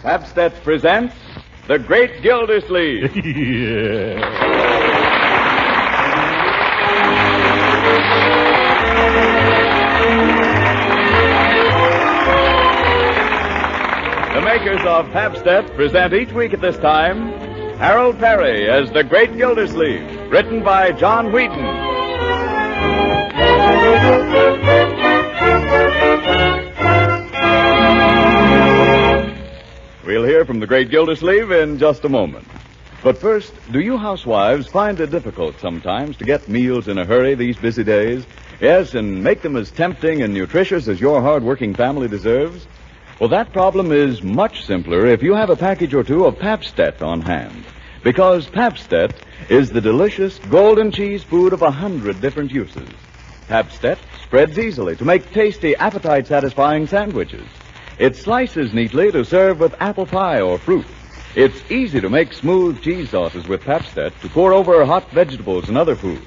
Pabst presents The Great Gildersleeves. The makers of Pabst present each week at this time Harold Perry as The Great Gildersleeves, written by John Wheaton. We'll hear from the Great Gildersleeve in just a moment. But first, do you housewives find it difficult sometimes to get meals in a hurry these busy days? Yes, and make them as tempting and nutritious as your hard-working family deserves? Well, that problem is much simpler if you have a package or two of Pabst on hand. Because Pabst is the delicious golden cheese food of 100 different uses. Pabst spreads easily to make tasty, appetite-satisfying sandwiches. It slices neatly to serve with apple pie or fruit. It's easy to make smooth cheese sauces with Pabst to pour over hot vegetables and other foods.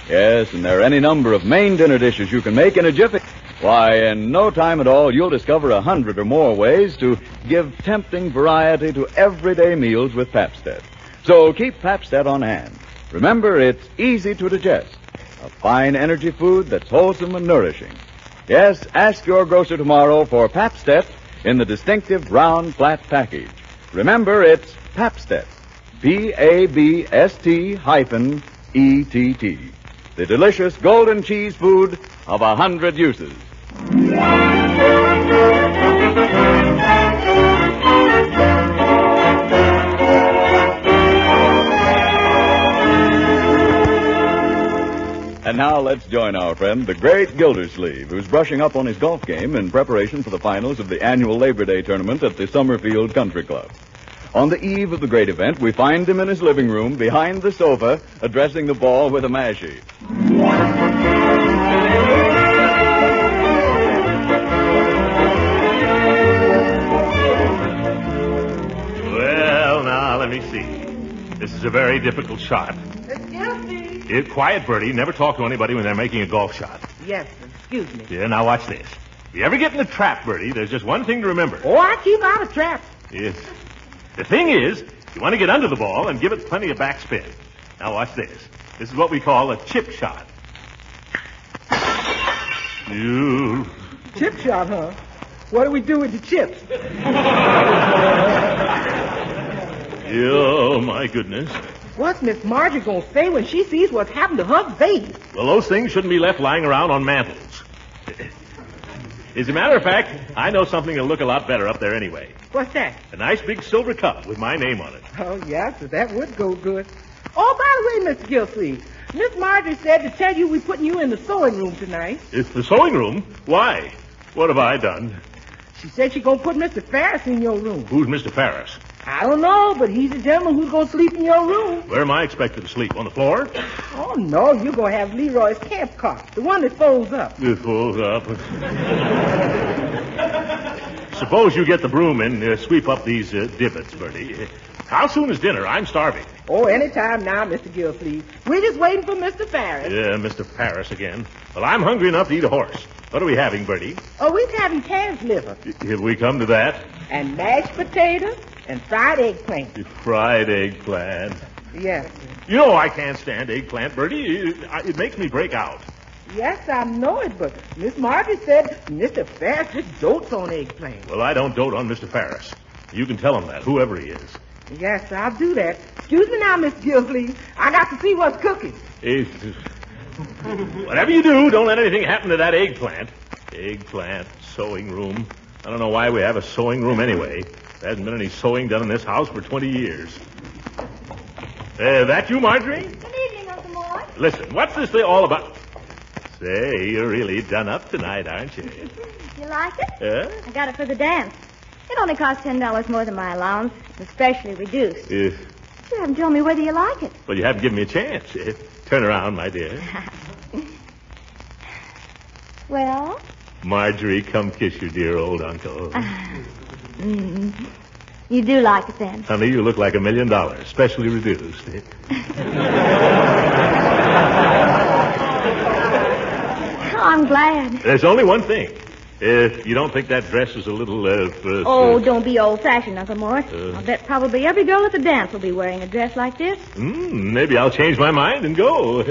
Yes, and there are any number of main dinner dishes you can make in a jiffy. Why, in no time at all, you'll discover 100 or more ways to give tempting variety to everyday meals with Pabst. So keep Pabst on hand. Remember, it's easy to digest. A fine energy food that's wholesome and nourishing. Yes, ask your grocer tomorrow for Pabst in the distinctive round flat package. Remember, it's Pabst. Pabst-ETT. The delicious golden cheese food of 100 uses. And now let's join our friend, the Great Gildersleeve, who's brushing up on his golf game in preparation for the finals of the annual Labor Day tournament at the Summerfield Country Club. On the eve of the great event, we find him in his living room behind the sofa, addressing the ball with a mashie. Well, now, let me see. This is a very difficult shot. Excuse me. Quiet, Bertie. Never talk to anybody when they're making a golf shot. Yes, excuse me. Yeah, now watch this. If you ever get in a trap, Bertie, there's just one thing to remember. Oh, I keep out of traps. Yes. The thing is, you want to get under the ball and give it plenty of backspin. Now watch this. This is what we call a chip shot. Chip shot, huh? What do we do with the chips? Oh, my goodness. What's Miss Marjorie gonna say when she sees what's happened to her baby? Well, those things shouldn't be left lying around on mantels. As a matter of fact, I know something that'll look a lot better up there anyway. What's that? A nice big silver cup with my name on it. Oh, yes, that would go good. Oh, by the way, Mr. Gildersleeve, Miss Marjorie said to tell you we're putting you in the sewing room tonight. It's the sewing room? Why? What have I done? She said she's gonna put Mr. Ferris in your room. Who's Mr. Ferris? I don't know, but he's the gentleman who's gonna sleep in your room. Where am I expected to sleep? On the floor? Oh, no, you're gonna have Leroy's camp cot, the one that folds up. It folds up. Suppose you get the broom and sweep up these divots, Bertie. How soon is dinner? I'm starving. Oh, anytime now, Mr. Gildersleeve. We're just waiting for Mr. Ferris. Yeah, Mr. Ferris again. Well, I'm hungry enough to eat a horse. What are we having, Bertie? Oh, we're having calf's liver. Have we come to that? And mashed potatoes and fried eggplant. Fried eggplant. Yes. You know I can't stand eggplant, Bertie. It makes me break out. Yes, I know it, but Miss Marjorie said Mr. Ferris just dotes on eggplant. Well, I don't dote on Mr. Ferris. You can tell him that, whoever he is. Yes, I'll do that. Excuse me now, Miss Gildersleeve. I got to see what's cooking. Whatever you do, don't let anything happen to that eggplant. Eggplant, sewing room. I don't know why we have a sewing room anyway. There hasn't been any sewing done in this house for 20 years. That you, Marjorie? Good evening, Uncle Mort. Listen, what's this thing all about? Say, you're really done up tonight, aren't you? You like it? Yeah? I got it for the dance. It only costs $10 more than my allowance, especially reduced. You haven't told me whether you like it. Well, you haven't given me a chance. Turn around, my dear. Well? Marjorie, come kiss your dear old uncle. You do like it then? Honey, you look like $1 million, specially reduced. I'm glad. There's only one thing. You don't think that dress is a little, Don't be old-fashioned, Uncle Mort. I'll bet probably every girl at the dance will be wearing a dress like this. Maybe I'll change my mind and go.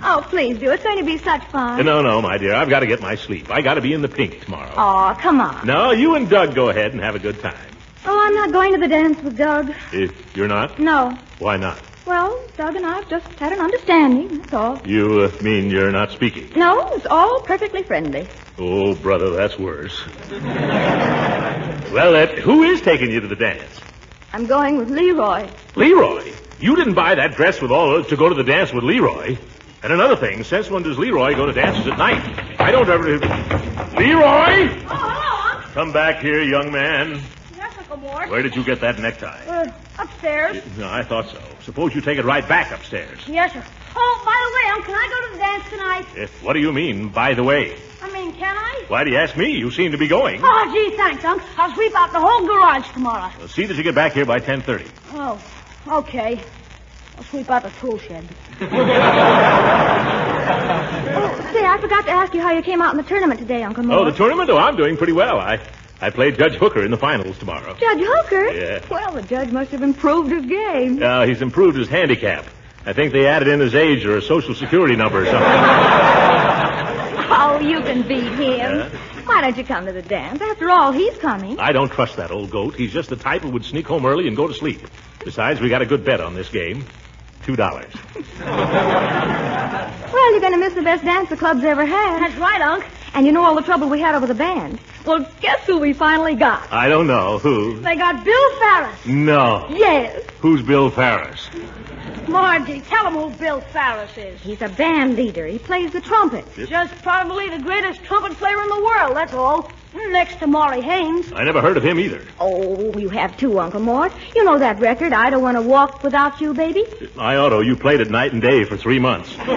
Oh, please do. It's going to be such fun. No, my dear. I've got to get my sleep. I got to be in the pink tomorrow. Oh, come on. No, you and Doug go ahead and have a good time. Oh, I'm not going to the dance with Doug. You're not? No. Why not? Well, Doug and I have just had an understanding, that's all. You mean you're not speaking? No, it's all perfectly friendly. Oh, brother, that's worse. Well, who is taking you to the dance? I'm going with Leroy. Leroy? You didn't buy that dress to go to the dance with Leroy. And another thing, since when does Leroy go to dances at night? I don't ever... Leroy! Oh, hello, Unc. Come back here, young man. Yes, Uncle Mort. Where did you get that necktie? Upstairs. No, I thought so. Suppose you take it right back upstairs. Yes, sir. Oh, by the way, Unc, can I go to the dance tonight? What do you mean, by the way? I mean, can I? Why do you ask me? You seem to be going. Oh, gee, thanks, Unc. I'll sweep out the whole garage tomorrow. Well, see that you get back here by 10:30. Oh, okay. I'll sweep out the tool shed. Oh, say, I forgot to ask you how you came out in the tournament today, Uncle Mort. Oh, the tournament? Oh, I'm doing pretty well. I played Judge Hooker in the finals tomorrow. Judge Hooker? Yeah. Well, the judge must have improved his game. He's improved his handicap. I think they added in his age or a social security number or something. Oh, you can beat him. Why don't you come to the dance? After all, he's coming. I don't trust that old goat. He's just the type who would sneak home early and go to sleep. Besides, we got a good bet on this game. $2. Well, you're going to miss the best dance the club's ever had. That's right, Unc. And you know all the trouble we had over the band. Well, guess who we finally got? I don't know. Who? They got Bill Ferris. No. Yes. Who's Bill Ferris? Margie, tell him who Bill Ferris is. He's a band leader. He plays the trumpet. Just probably the greatest trumpet player in the world, that's all. Next to Maury Haynes. I never heard of him either. Oh, you have too, Uncle Mort. You know that record, I Don't Want to Walk Without You, Baby? I ought to. You played it night and day for 3 months. Well,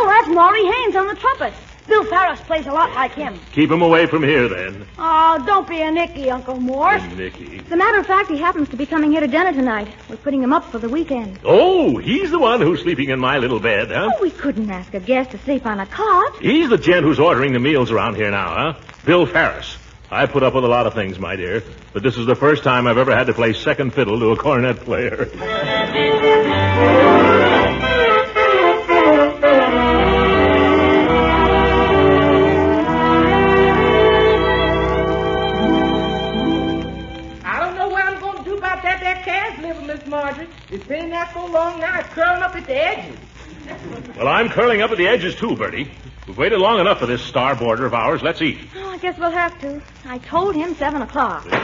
that's Maury Haynes on the trumpet. Bill Ferris plays a lot like him. Keep him away from here, then. Oh, don't be a Nicky, Uncle Mort. Nicky. As a matter of fact, he happens to be coming here to dinner tonight. We're putting him up for the weekend. Oh, he's the one who's sleeping in my little bed, huh? Oh, we couldn't ask a guest to sleep on a cot. He's the gent who's ordering the meals around here now, huh? Bill Ferris. I put up with a lot of things, my dear, but this is the first time I've ever had to play second fiddle to a cornet player. Miss Marjorie. It's been there so long now, it's curling up at the edges. Well, I'm curling up at the edges, too, Bertie. We've waited long enough for this star boarder of ours. Let's eat. Oh, I guess we'll have to. I told him 7 o'clock. There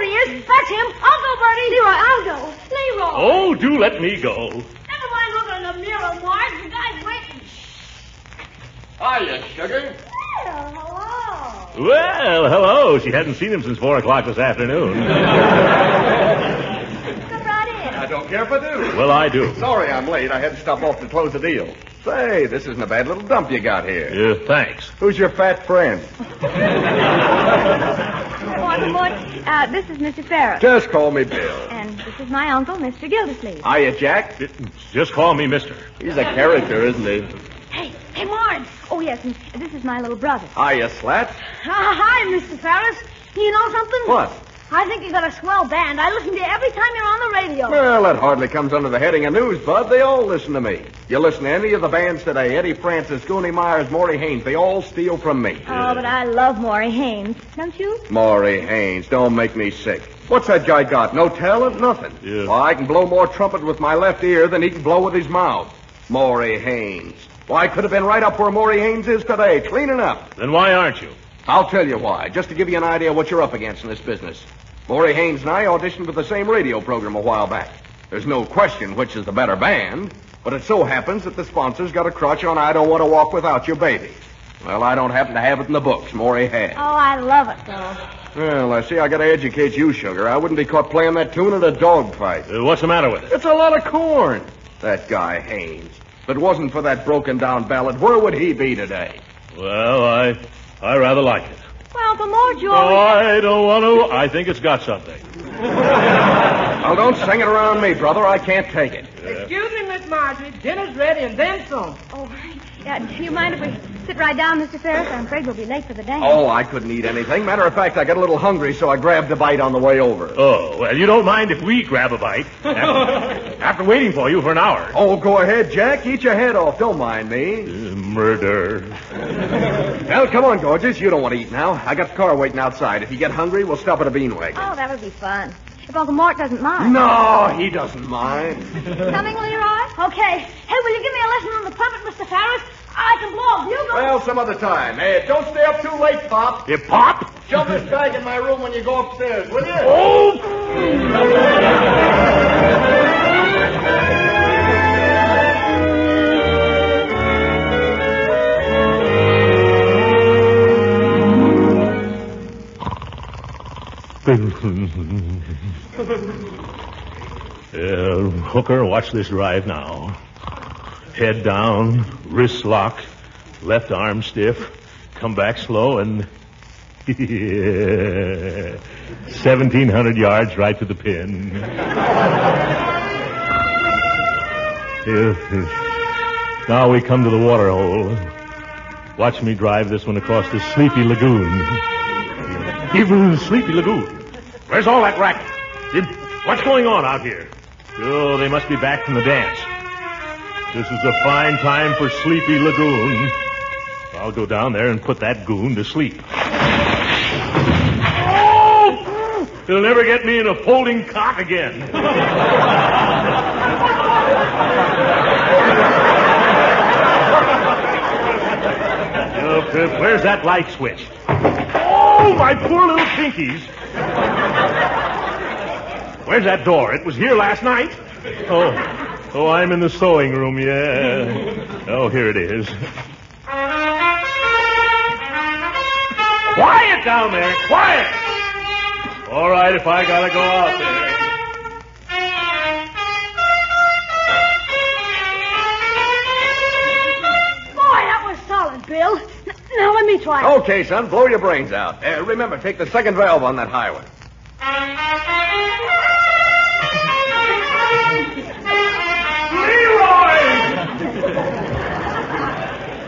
he is. That's him. I'll go, Bertie. Leroy, I'll go. Leroy. Oh, do let me go. Never mind looking in the mirror, Marge. The guy's waiting. Hiya, sugar. Well, hello. Well, hello. She hadn't seen him since 4 o'clock this afternoon. Come right in. I don't care if I do. Well, I do. Sorry I'm late. I had to stop off to close the deal. Say, this isn't a bad little dump you got here. Thanks. Who's your fat friend? This is Mr. Ferris. Just call me Bill. And this is my uncle, Mr. Gildersleeves. Hiya, Jack. Just call me mister. He's a character, isn't he? Hey, Marge. Oh, yes, and this is my little brother. Hiya, Slat. Hi, Mr. Ferris. You know something? What? I think you got a swell band. I listen to you every time you're on the radio. Well, that hardly comes under the heading of news, Bud. They all listen to me. You listen to any of the bands today, Eddie Francis, Goonie Myers, Maury Haynes, they all steal from me. Oh, but I love Maury Haynes. Don't you? Maury Haynes, don't make me sick. What's that guy got? No talent? Nothing. Yeah. Well, I can blow more trumpet with my left ear than he can blow with his mouth. Maury Haynes. Why, I could have been right up where Maury Haynes is today, cleaning up. Then why aren't you? I'll tell you why, just to give you an idea of what you're up against in this business. Maury Haynes and I auditioned for the same radio program a while back. There's no question which is the better band, but it so happens that the sponsors got a crutch on I Don't Want to Walk Without You, Baby. Well, I don't happen to have it in the books. Maury has. Oh, I love it, though. Well, I see I got to educate you, Sugar. I wouldn't be caught playing that tune at a dog fight. What's the matter with it? It's a lot of corn. That guy, Haynes. If it wasn't for that broken-down ballad, where would he be today? Well, I rather like it. Well, the more you I don't want to. I think it's got something. Well, don't sing it around me, brother. I can't take it. Excuse me, Miss Marjorie. Dinner's ready and then some. Oh, Do you mind if we sit right down, Mr. Ferris? I'm afraid we'll be late for the dance. Oh, I couldn't eat anything. Matter of fact, I got a little hungry, so I grabbed a bite on the way over. Oh, well, you don't mind if we grab a bite? After waiting for you for an hour. Oh, go ahead, Jack. Eat your head off. Don't mind me. Murder. Well, come on, gorgeous. You don't want to eat now. I got the car waiting outside. If you get hungry, we'll stop at a bean wagon. Oh, that would be fun. If Uncle Mort doesn't mind. No, he doesn't mind. Coming, Leroy? Okay. Hey, will you give me a lesson on the trumpet, Mr. Ferris? I can blow a bugle. Well, some other time. Hey, don't stay up too late, Pop. You pop? Shove this bag in my room when you go upstairs, will you? Oh! Hooker, watch this drive now. Head down, wrists locked, left arm stiff, come back slow, and 1,700 yards right to the pin. Now we come to the water hole. Watch me drive this one across the Sleepy Lagoon. Even Sleepy Lagoon. Where's all that racket? What's going on out here? Oh, they must be back from the dance. This is a fine time for Sleepy Lagoon. I'll go down there and put that goon to sleep. Oh! He'll never get me in a folding cot again. Where's that light switch? Oh, my poor little pinkies. Where's that door? It was here last night. Oh, I'm in the sewing room, yeah. Oh, here it is. Quiet down there, quiet. All right, if I gotta go out there. Boy, that was solid, Bill. Now let me try it. Okay, son, blow your brains out. Remember, take the second valve on that high one.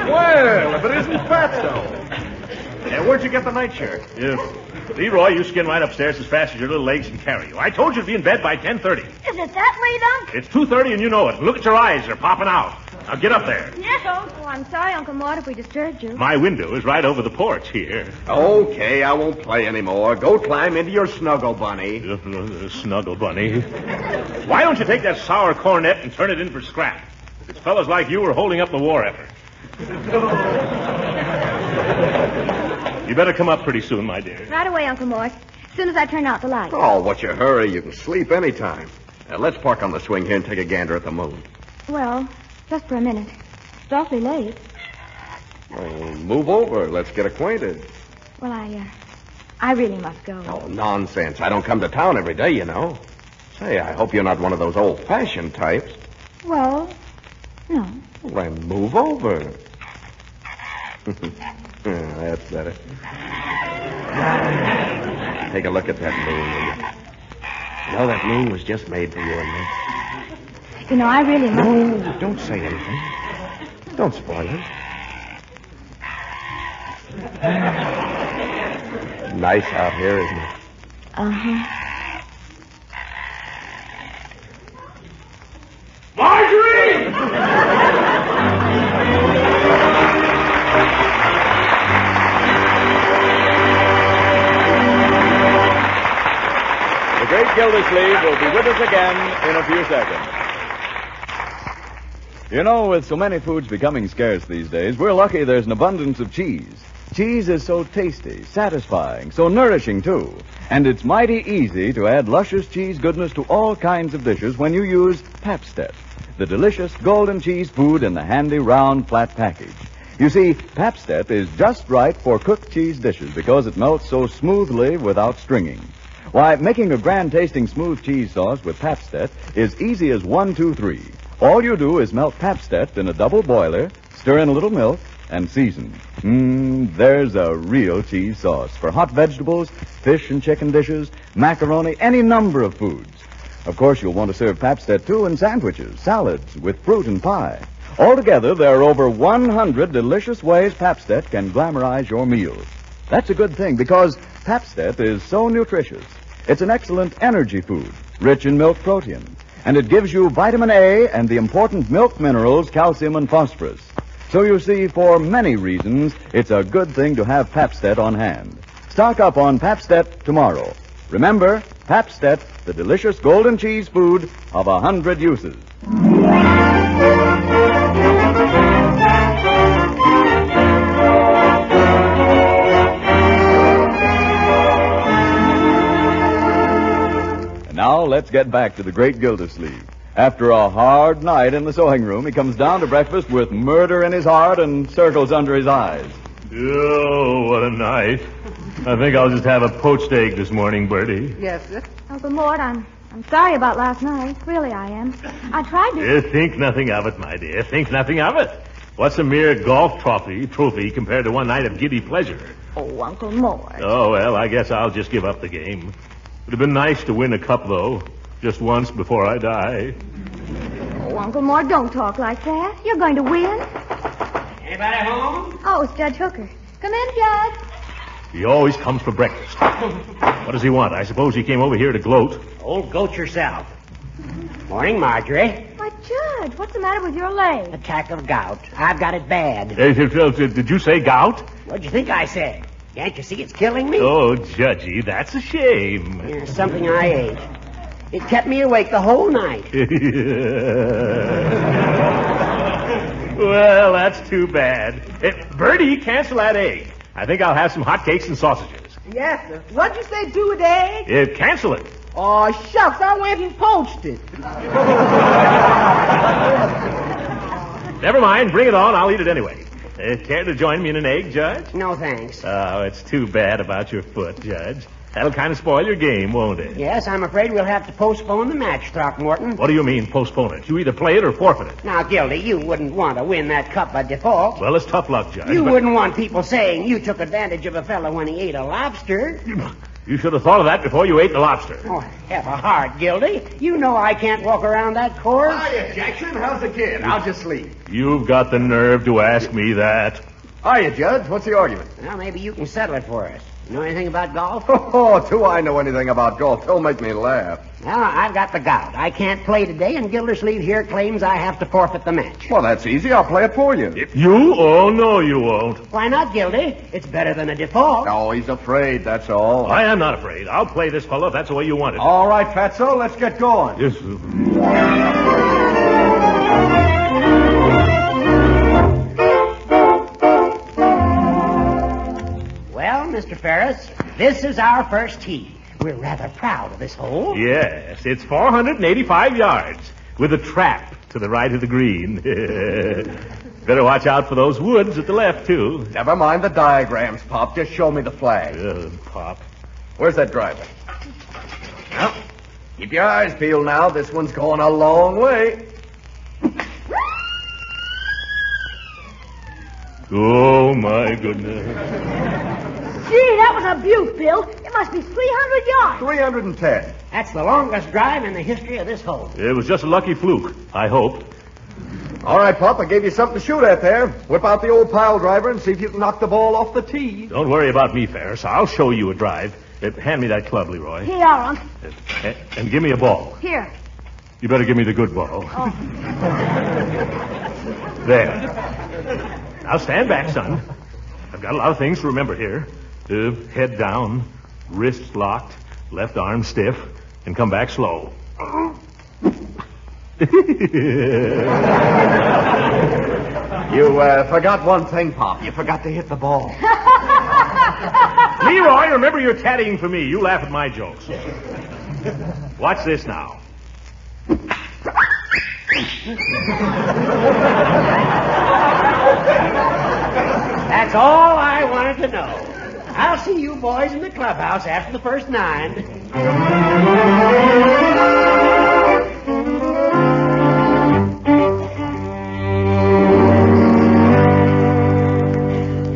Well, if it isn't Fatso. Where'd you get the nightshirt? Leroy, you skin right upstairs as fast as your little legs can carry you. I told you to be in bed by 10:30. Is it that late, Unc? It's 2:30 and you know it. Look at your eyes. They're popping out. Now get up there. Yes, Unc. Oh, I'm sorry, Uncle Mort, if we disturbed you. My window is right over the porch here. Okay, I won't play anymore. Go climb into your snuggle bunny. Snuggle bunny. Why don't you take that sour cornet and turn it in for scrap? It's fellas like you who are holding up the war effort. You better come up pretty soon, my dear. Right away, Uncle Mort. As soon as I turn out the light. Oh, what's your hurry? You can sleep anytime. Let's park on the swing here and take a gander at the moon. Well, just for a minute. It's awfully late. Well, move over. Let's get acquainted. Well, I really must go. Oh, nonsense. I don't come to town every day, you know. Say, I hope you're not one of those old-fashioned types. Well, no. Well, then move over. Yeah, that's better. Take a look at that moon, will you? You know, that moon was just made for you and me. You know, I really must... No, don't say anything. Don't spoil it. Nice out here, isn't it? Uh-huh. Marjorie! The great Gildersleeves will be with us again in a few seconds. You know, with so many foods becoming scarce these days, we're lucky there's an abundance of cheese. Cheese is so tasty, satisfying, so nourishing, too. And it's mighty easy to add luscious cheese goodness to all kinds of dishes when you use Pabst-ett, the delicious golden cheese food in the handy round flat package. You see, Pabst-ett is just right for cooked cheese dishes because it melts so smoothly without stringing. Why, making a grand-tasting smooth cheese sauce with Pabst-ett is easy as 1, 2, 3. All you do is melt Pabst-ett in a double boiler, stir in a little milk, and season. There's a real cheese sauce for hot vegetables, fish and chicken dishes, macaroni, any number of foods. Of course, you'll want to serve Pabst-ett, too, in sandwiches, salads, with fruit and pie. Altogether, there are over 100 delicious ways Pabst-ett can glamorize your meals. That's a good thing because Pabst-ett is so nutritious. It's an excellent energy food, rich in milk protein, and it gives you vitamin A and the important milk minerals, calcium and phosphorus. So you see, for many reasons, it's a good thing to have Pabst-ett on hand. Stock up on Pabst-ett tomorrow. Remember, Pabst-ett, the delicious golden cheese food of 100 uses. Now, let's get back to the great Gildersleeves. After a hard night in the sewing room, he comes down to breakfast with murder in his heart and circles under his eyes. Oh, what a night. I think I'll just have a poached egg this morning, Bertie. Yes, sir. Uncle Mort, I'm sorry about last night. Really, I am. I tried to... Think nothing of it, my dear. Think nothing of it. What's a mere golf trophy compared to one night of giddy pleasure? Oh, Uncle Mort. Oh, well, I guess I'll just give up the game. It'd have been nice to win a cup, though. Just once before I die. Oh, Uncle Mort, don't talk like that. You're going to win. Anybody home? Oh, it's Judge Hooker. Come in, Judge. He always comes for breakfast. What does he want? I suppose he came over here to gloat. Old goat yourself. Morning, Marjorie. Why, Judge, what's the matter with your leg? Attack of gout. I've got it bad. Did you say gout? What'd you think I said? Can't you see it's killing me? Oh, Judgy, that's a shame. It's something I ate. It kept me awake the whole night. Well, that's too bad. Bertie, cancel that egg. I think I'll have some hotcakes and sausages. Yes, sir. What'd you say, do with the egg? Cancel it. Oh, shucks, I went and poached it. Never mind, bring it on. I'll eat it anyway. Care to join me in an egg, Judge? No, thanks. Oh, it's too bad about your foot, Judge. That'll kind of spoil your game, won't it? Yes, I'm afraid we'll have to postpone the match, Throckmorton. What do you mean, postpone it? You either play it or forfeit it. Now, Gildy, you wouldn't want to win that cup by default. Well, it's tough luck, Judge. You wouldn't want people saying you took advantage of a fellow when he ate a lobster. You should have thought of that before you ate the lobster. Oh, have a heart, Gildy. You know I can't walk around that course. Hiya, Jackson. How's the kid? How's your sleep? You've got the nerve to ask me that. Hiya, Judge. What's the argument? Well, maybe you can settle it for us. You know anything about golf? Oh, do I know anything about golf? Don't make me laugh. Well, I've got the gout. I can't play today, and Gildersleeves here claims I have to forfeit the match. Well, that's easy. I'll play it for you. You? Oh, no, you won't. Why not, Gildy? It's better than a default. Oh, he's afraid, that's all. I am not afraid. I'll play this fellow if that's the way you want it. All right, Fatso, let's get going. Yes. Well, Mr. Ferris, this is our first tee. We're rather proud of this hole. Yes, it's 485 yards with a trap to the right of the green. Better watch out for those woods at the left, too. Never mind the diagrams, Pop. Just show me the flag. Pop. Where's that driver? Well, keep your eyes peeled now. This one's going a long way. Oh, my goodness. Gee, that was a beaut, Bill. It must be 300 yards. 310. That's the longest drive in the history of this hole. It was just a lucky fluke, I hope. All right, Pop, I gave you something to shoot at there. Whip out the old pile driver and see if you can knock the ball off the tee. Don't worry about me, Ferris. I'll show you a drive. Hand me that club, Leroy. Here you are, Unc. And give me a ball. Here. You better give me the good ball. Oh. There. Now stand back, son. I've got a lot of things to remember here. Head down, wrists locked, left arm stiff, and come back slow. You forgot one thing, Pop. You forgot to hit the ball. Leroy, remember you're caddying for me. You laugh at my jokes. Watch this now. That's all I wanted to know. I'll see you boys in the clubhouse after the first 9.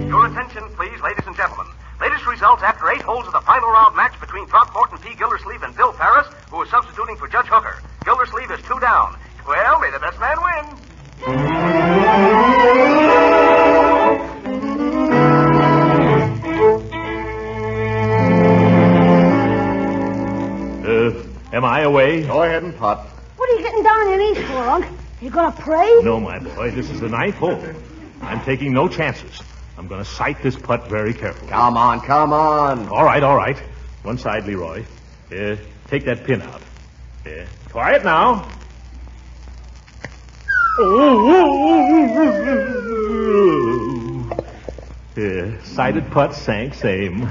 Your attention, please, ladies and gentlemen. Latest results after 8 holes of the final round match between Throckmorton P. Gildersleeve and Bill Ferris, who is substituting for Judge Hooker. Gildersleeve is 2 down. Well, may the best man win. Am I away? Go ahead and putt. What are you getting down on your knees for, Unc? You gonna pray? No, my boy. This is the 9th hole. I'm taking no chances. I'm going to sight this putt very carefully. Come on, come on. All right. One side, Leroy. Take that pin out. Quiet now. Sighted putt sank same.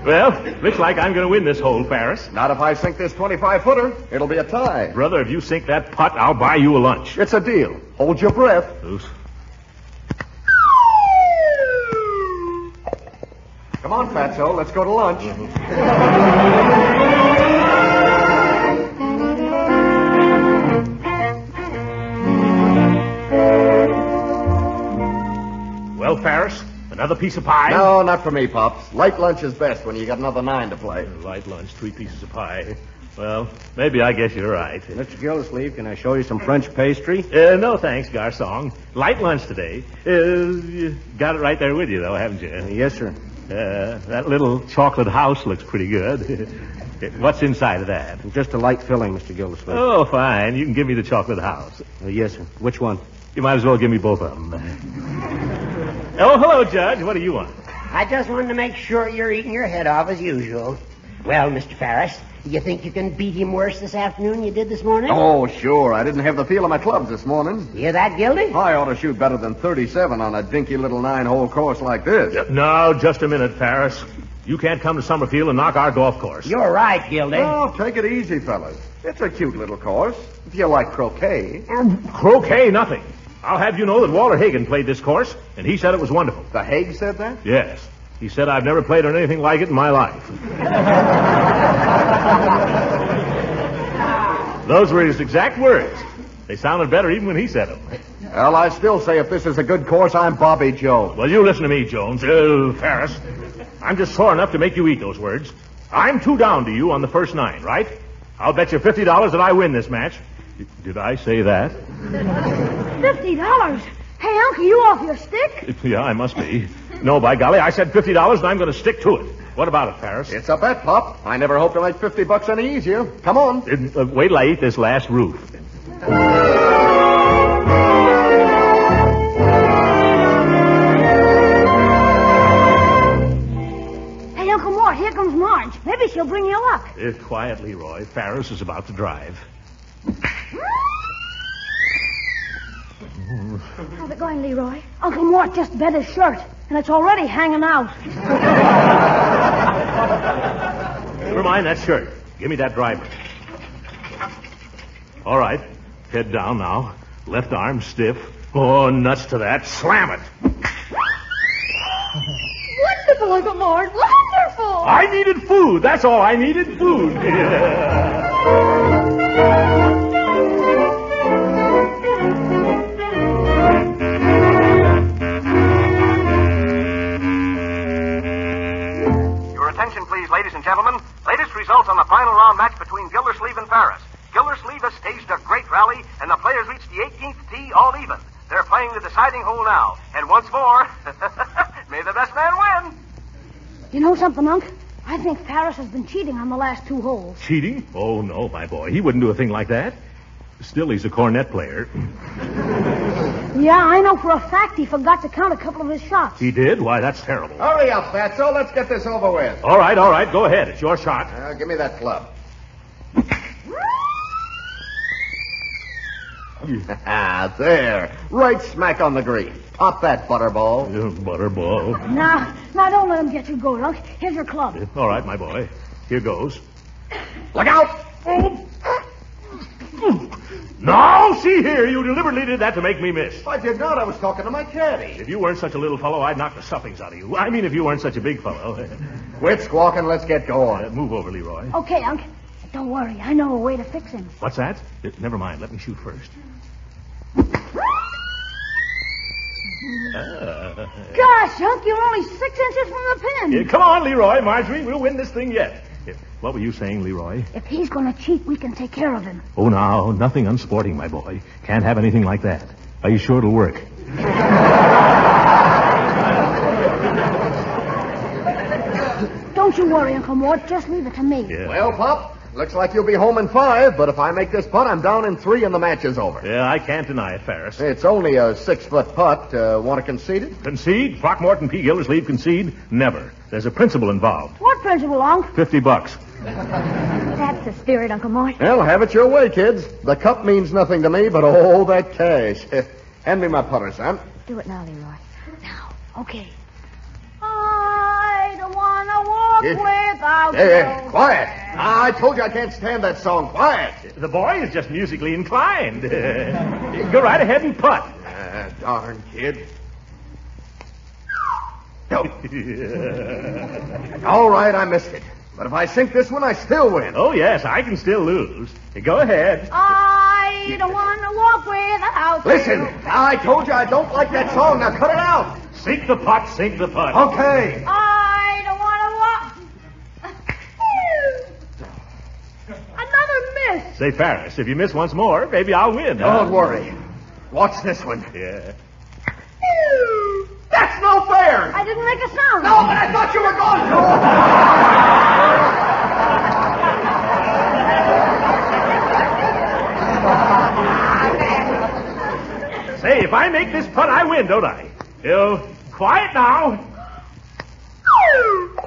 Well, looks like I'm going to win this hole, Ferris. Not if I sink this 25-footer. It'll be a tie. Brother, if you sink that putt, I'll buy you a lunch. It's a deal. Hold your breath. Loose. Come on, Fatso. Let's go to lunch. Well, Ferris, another piece of pie? No, not for me, Pops. Light lunch is best when you got another 9 to play. Light lunch, 3 pieces of pie. Well, maybe I guess you're right. Mr. Gildersleeves, can I show you some French pastry? No, thanks, Garçon. Light lunch today. You got it right there with you, though, haven't you? Yes, sir. That little chocolate house looks pretty good. What's inside of that? Just a light filling, Mr. Gildersleeves. Oh, fine. You can give me the chocolate house. Yes, sir. Which one? You might as well give me both of them. Oh, hello, Judge. What do you want? I just wanted to make sure you're eating your head off as usual. Well, Mr. Ferris, you think you can beat him worse this afternoon than you did this morning? Oh, sure. I didn't have the feel of my clubs this morning. You that, Gildy? I ought to shoot better than 37 on a dinky little 9-hole course like this. No, just a minute, Ferris. You can't come to Summerfield and knock our golf course. You're right, Gildy. Oh, take it easy, fellas. It's a cute little course. If you like croquet. Croquet, nothing. I'll have you know that Walter Hagen played this course, and he said it was wonderful. The Hague said that? Yes. He said I've never played on anything like it in my life. Those were his exact words. They sounded better even when he said them. Well, I still say if this is a good course, I'm Bobby Jones. Well, you listen to me, Jones. Ferris. I'm just sore enough to make you eat those words. I'm 2 down to you on the first 9, right? I'll bet you $50 that I win this match. Did I say that? $50? Hey, Uncle, you off your stick? Yeah, I must be. No, by golly, I said $50 and I'm going to stick to it. What about it, Ferris? It's a bet, Pop. I never hope to make $50 any easier. Come on. Wait till I eat this last roof. Hey, Uncle Mort, here comes Marge. Maybe she'll bring you luck. Quiet, Leroy. Ferris is about to drive. How's it going, Leroy? Uncle Mort just bet his shirt, and it's already hanging out. Never mind that shirt. Give me that driver. All right. Head down now. Left arm stiff. Oh, nuts to that. Slam it. Wonderful, Uncle Mort. Wonderful. I needed food. That's all. I needed food. Ladies and gentlemen, latest results on the final round match between Gildersleeves and Ferris. Gildersleeves has staged a great rally, and the players reached the 18th tee all even. They're playing the deciding hole now. And once more, may the best man win. You know something, Unc? I think Ferris has been cheating on the last 2 holes. Cheating? Oh, no, my boy. He wouldn't do a thing like that. Still, he's a cornet player. Yeah, I know for a fact he forgot to count a couple of his shots. He did? Why, that's terrible. Hurry up, Fatso. Let's get this over with. All right. Go ahead. It's your shot. Give me that club. There. Right smack on the green. Pop that, Butterball. Butterball. Now don't let him get you going, Unc. Here's your club. All right, my boy. Here goes. Look out! No, see here. You deliberately did that to make me miss. I did not. I was talking to my caddy. If you weren't such a little fellow, I'd knock the stuffings out of you. I mean, if you weren't such a big fellow. Quit squawking. Let's get going. Move over, Leroy. Okay, Unc. Don't worry. I know a way to fix him. What's that? Never mind. Let me shoot first. Gosh, Unc, you're only 6 inches from the pin. Come on, Leroy. Marjorie, we'll win this thing yet. What were you saying, Leroy? If he's going to cheat, we can take care of him. Oh, now, nothing unsporting, my boy. Can't have anything like that. Are you sure it'll work? Don't you worry, Uncle Mort. Just leave it to me. Yeah. Well, Pop, looks like you'll be home in 5, but if I make this putt, I'm down in 3 and the match is over. Yeah, I can't deny it, Ferris. It's only a 6-foot putt. Want to concede it? Concede? Throckmorton P. Gildersleeve concede? Never. There's a principle involved. What principle, Unc? $50. That's the spirit, Uncle Mort. Well, have it your way, kids. The cup means nothing to me, but oh, that cash. Hand me my putter, Sam. Do it now, Leroy. Now. Okay. I don't want to walk without Hey, you. quiet. I told you I can't stand that song. Quiet. The boy is just musically inclined. Go right ahead and putt. Darn kid. No. All right, I missed it. But if I sink this one, I still win. Oh, yes, I can still lose. Go ahead. I don't want to walk without Listen, you. I told you I don't like that song. Now cut it out. Sink the putt, sink the putt. Okay. I don't want to walk. Another miss. Say, Ferris, if you miss once more, maybe I'll win. Don't worry. Watch this one. Yeah. That's no fair. I didn't make a sound. No, but I thought you were going to. Say, if I make this putt, I win, don't I? Quiet now.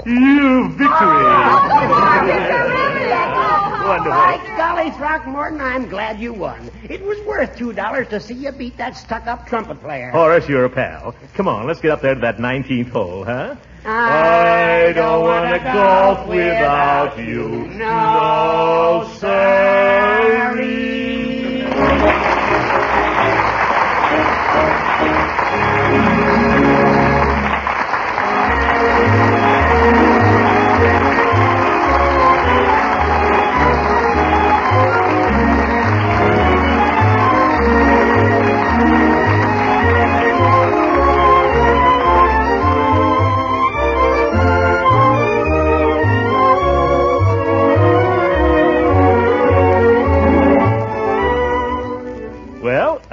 You victory. Wonderful. By golly, Throckmorton, I'm glad you won. It was worth $2 to see you beat that stuck-up trumpet player. Horace, you're a pal. Come on, let's get up there to that 19th hole, huh? I don't want to golf without you. No, sorry.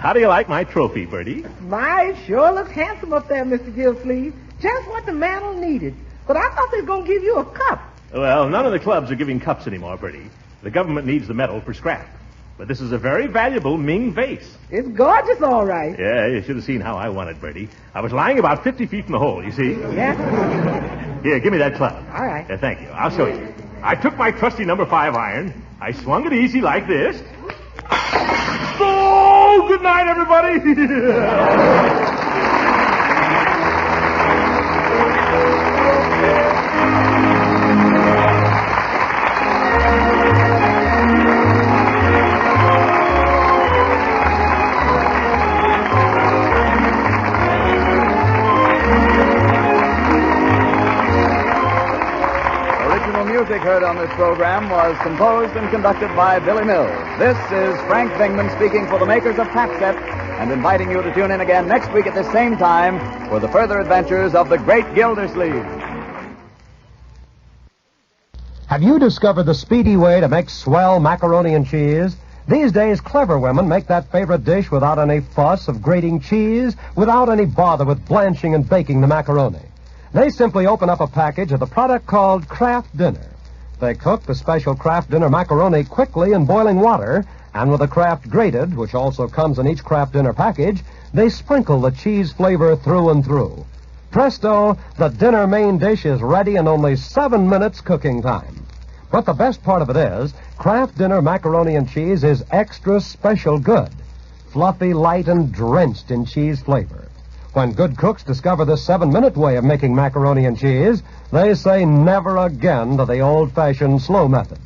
How do you like my trophy, Bertie? My, it sure looks handsome up there, Mr. Gildersleeves. Just what the mantle needed. But I thought they were going to give you a cup. Well, none of the clubs are giving cups anymore, Bertie. The government needs the metal for scrap. But this is a very valuable Ming vase. It's gorgeous, all right. Yeah, you should have seen how I won it, Bertie. I was lying about 50 feet from the hole, you see? Yeah? Here, give me that club. All right. Thank you. I'll show you. I took my trusty number 5 iron. I swung it easy like this. Oh, good night, everybody. Music heard on this program was composed and conducted by Billy Mills. This is Frank Bingman speaking for the makers of Tapset and inviting you to tune in again next week at the same time for the further adventures of the great Gildersleeves. Have you discovered the speedy way to make swell macaroni and cheese? These days, clever women make that favorite dish without any fuss of grating cheese, without any bother with blanching and baking the macaroni. They simply open up a package of the product called Kraft Dinner. They cook the special Kraft Dinner macaroni quickly in boiling water, and with the Kraft Grated, which also comes in each Kraft Dinner package, they sprinkle the cheese flavor through and through. Presto, the dinner main dish is ready in only 7 minutes cooking time. But the best part of it is, Kraft Dinner macaroni and cheese is extra special good. Fluffy, light, and drenched in cheese flavor. When good cooks discover this 7-minute way of making macaroni and cheese, they say never again to the old-fashioned slow method.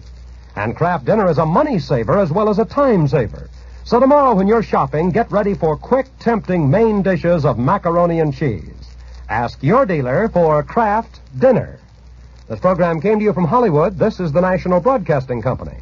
And Kraft Dinner is a money saver as well as a time saver. So tomorrow when you're shopping, get ready for quick, tempting main dishes of macaroni and cheese. Ask your dealer for Kraft Dinner. This program came to you from Hollywood. This is the National Broadcasting Company.